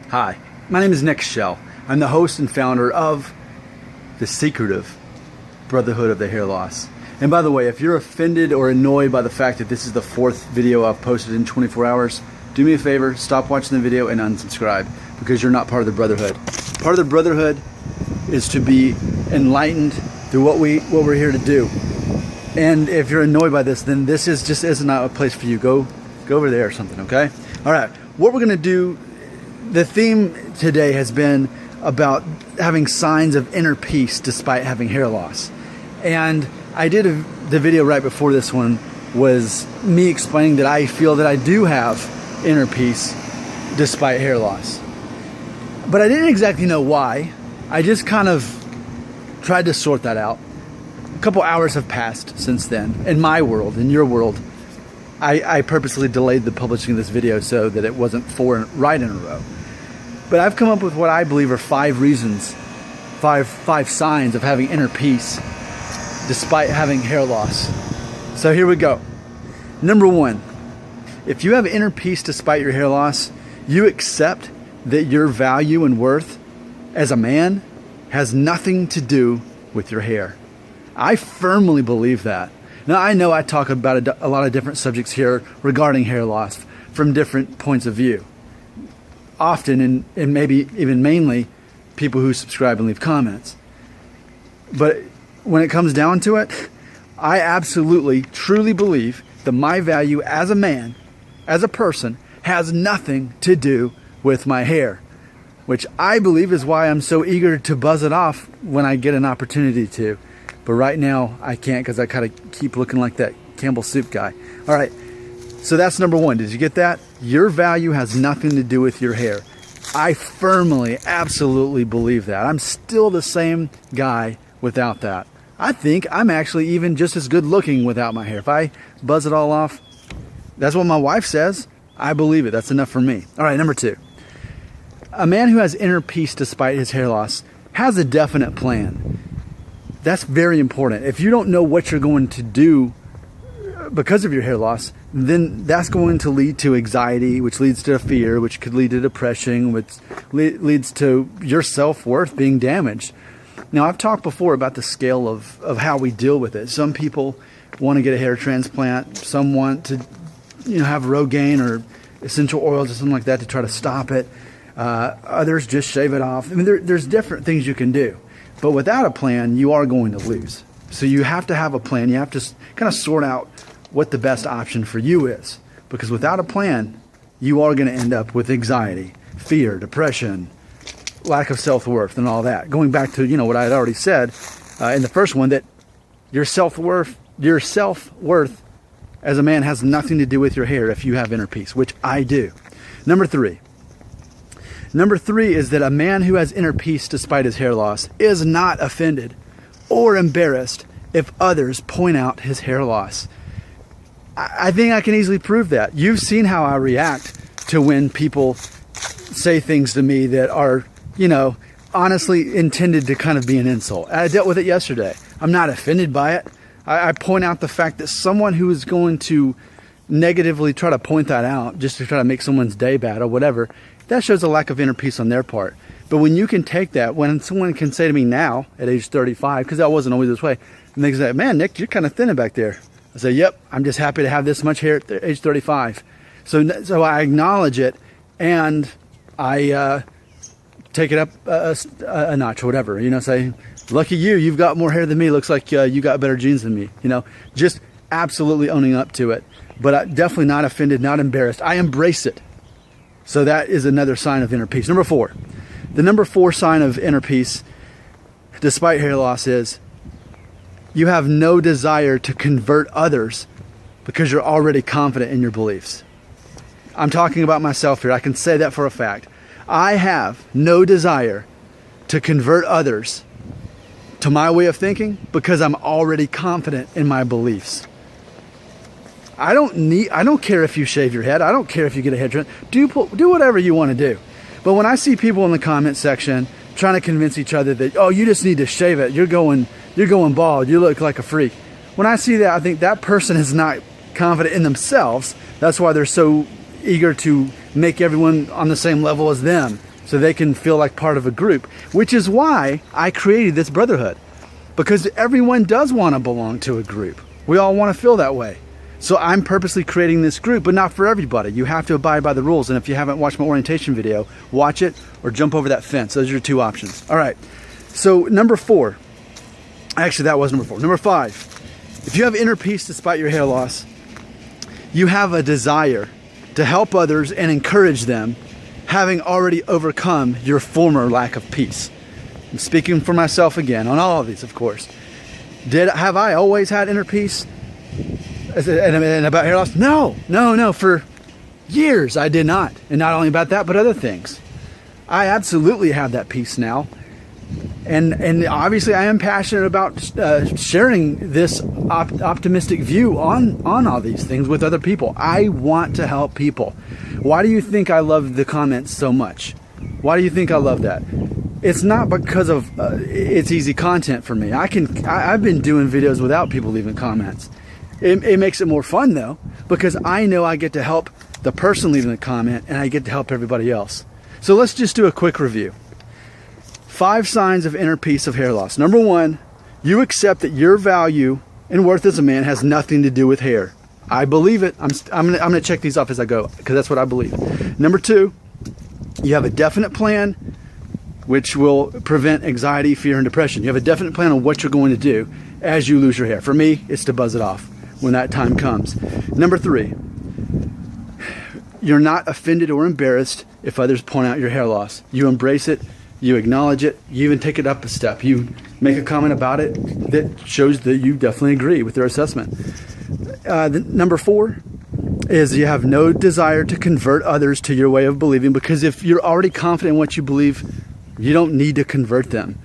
Hi, my name is Nick Shell. I'm the host and founder of the secretive Brotherhood of the Hair Loss. And by the way, if you're offended or annoyed by the fact that this is the 4th video I've posted in 24 hours, do me a favor, stop watching the video and unsubscribe, because you're not part of the Brotherhood. Part of the Brotherhood is to be enlightened through what we're here to do. And if you're annoyed by this, then this is not a place for you. Go over there or something, okay? All right, what we're gonna do, the theme today has been about having signs of inner peace despite having hair loss. And I did the video right before this one was me explaining that I feel that I do have inner peace despite hair loss. But I didn't exactly know why. I just kind of tried to sort that out. A couple hours have passed since then. In my world, in your world, I purposely delayed the publishing of this video so that it wasn't 4 right in a row. But I've come up with what I believe are 5 reasons, five signs of having inner peace despite having hair loss. So here we go. Number 1, if you have inner peace despite your hair loss, you accept that your value and worth as a man has nothing to do with your hair. I firmly believe that. Now, I know I talk about a lot of different subjects here regarding hair loss from different points of view. Often, and maybe even mainly, people who subscribe and leave comments. But when it comes down to it, I absolutely, truly believe that my value as a man, as a person, has nothing to do with my hair. Which I believe is why I'm so eager to buzz it off when I get an opportunity to. But right now, I can't, because I kind of keep looking like that Campbell Soup guy. All right, so that's number 1. Did you get that? Your value has nothing to do with your hair. I firmly, absolutely believe that. I'm still the same guy without that. I think I'm actually even just as good looking without my hair. If I buzz it all off, that's what my wife says. I believe it. That's enough for me. All right, number 2. A man who has inner peace despite his hair loss has a definite plan. That's very important. If you don't know what you're going to do because of your hair loss, then that's going to lead to anxiety, which leads to fear, which could lead to depression, which leads to your self-worth being damaged. Now, I've talked before about the scale of how we deal with it. Some people want to get a hair transplant. Some want to, have Rogaine or essential oils or something like that to try to stop it. Others just shave it off. I mean, there's different things you can do. But without a plan, you are going to lose. So you have to have a plan. You have to kind of sort out what the best option for you is. Because without a plan, you are going to end up with anxiety, fear, depression, lack of self-worth, and all that. Going back to, what I had already said in the first one, that your self-worth as a man has nothing to do with your hair if you have inner peace, which I do. Number 3. Number 3 is that a man who has inner peace despite his hair loss is not offended or embarrassed if others point out his hair loss. I think I can easily prove that. You've seen how I react to when people say things to me that are, honestly intended to kind of be an insult. I dealt with it yesterday. I'm not offended by it. I point out the fact that someone who is going to negatively try to point that out just to try to make someone's day bad or whatever, that shows a lack of inner peace on their part. But when you can take that, when someone can say to me now at age 35, because I wasn't always this way, and they say, "Man, Nick, you're kind of thin back there." I say, "Yep, I'm just happy to have this much hair at age 35." So I acknowledge it, and I take it up a notch or whatever. Say, "Lucky you, you've got more hair than me. Looks like you got better genes than me." Just absolutely owning up to it. But definitely not offended, not embarrassed. I embrace it. So that is another sign of inner peace. Number 4. The number 4 sign of inner peace, despite hair loss, is you have no desire to convert others because you're already confident in your beliefs. I'm talking about myself here. I can say that for a fact. I have no desire to convert others to my way of thinking because I'm already confident in my beliefs. I don't care if you shave your head. I don't care if you get a hair transplant. Do whatever you want to do. But when I see people in the comment section trying to convince each other that, "Oh, you just need to shave it. You're going bald. You look like a freak." When I see that, I think that person is not confident in themselves. That's why they're so eager to make everyone on the same level as them. so they can feel like part of a group, which is why I created this brotherhood, because everyone does want to belong to a group. We all want to feel that way. So I'm purposely creating this group, but not for everybody. You have to abide by the rules. And if you haven't watched my orientation video, watch it or jump over that fence. Those are your two options. All right. So number 4, actually that was number 4. Number 5, if you have inner peace despite your hair loss, you have a desire to help others and encourage them, having already overcome your former lack of peace. I'm speaking for myself again on all of these, of course. Have I always had inner peace? And about hair loss? No. For years I did not. And not only about that, but other things. I absolutely have that peace now. And obviously I am passionate about sharing this optimistic view on all these things with other people. I want to help people. Why do you think I love the comments so much? Why do you think I love that? It's not because of it's easy content for me. I've been doing videos without people leaving comments. It makes it more fun though, because I know I get to help the person leaving the comment and I get to help everybody else. So let's just do a quick review. 5 signs of inner peace of hair loss. Number 1, you accept that your value and worth as a man has nothing to do with hair. I believe it. I'm gonna check these off as I go, because that's what I believe. Number 2, you have a definite plan which will prevent anxiety, fear, and depression. You have a definite plan on what you're going to do as you lose your hair. For me, it's to buzz it off when that time comes. Number 3, you're not offended or embarrassed if others point out your hair loss. You embrace it, you acknowledge it, you even take it up a step. You make a comment about it that shows that you definitely agree with their assessment. Number 4 is you have no desire to convert others to your way of believing, because if you're already confident in what you believe, you don't need to convert them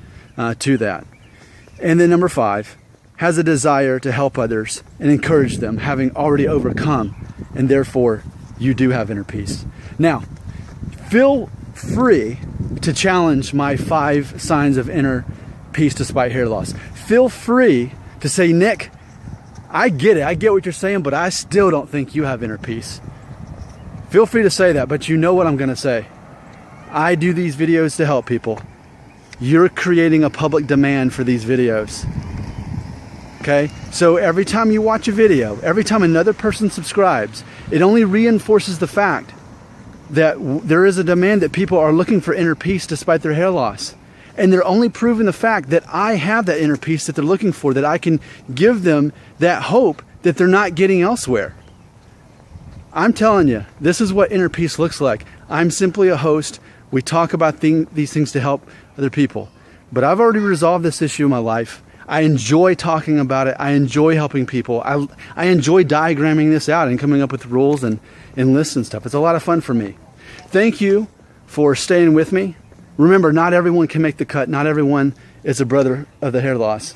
to that. And then number 5, has a desire to help others and encourage them, having already overcome, and therefore you do have inner peace. Now, feel free to challenge my 5 signs of inner peace despite hair loss. Feel free to say, Nick, I get it. I get what you're saying, but I still don't think you have inner peace. Feel free to say that, but you know what I'm going to say. I do these videos to help people. You're creating a public demand for these videos. Okay? So every time you watch a video, every time another person subscribes, it only reinforces the fact that there is a demand that people are looking for inner peace despite their hair loss. And they're only proving the fact that I have that inner peace that they're looking for, that I can give them that hope that they're not getting elsewhere. I'm telling you, this is what inner peace looks like. I'm simply a host. We talk about these things to help other people. But I've already resolved this issue in my life. I enjoy talking about it. I enjoy helping people. I enjoy diagramming this out and coming up with rules and lists and stuff. It's a lot of fun for me. Thank you for staying with me. Remember, not everyone can make the cut. Not everyone is a brother of the hair loss.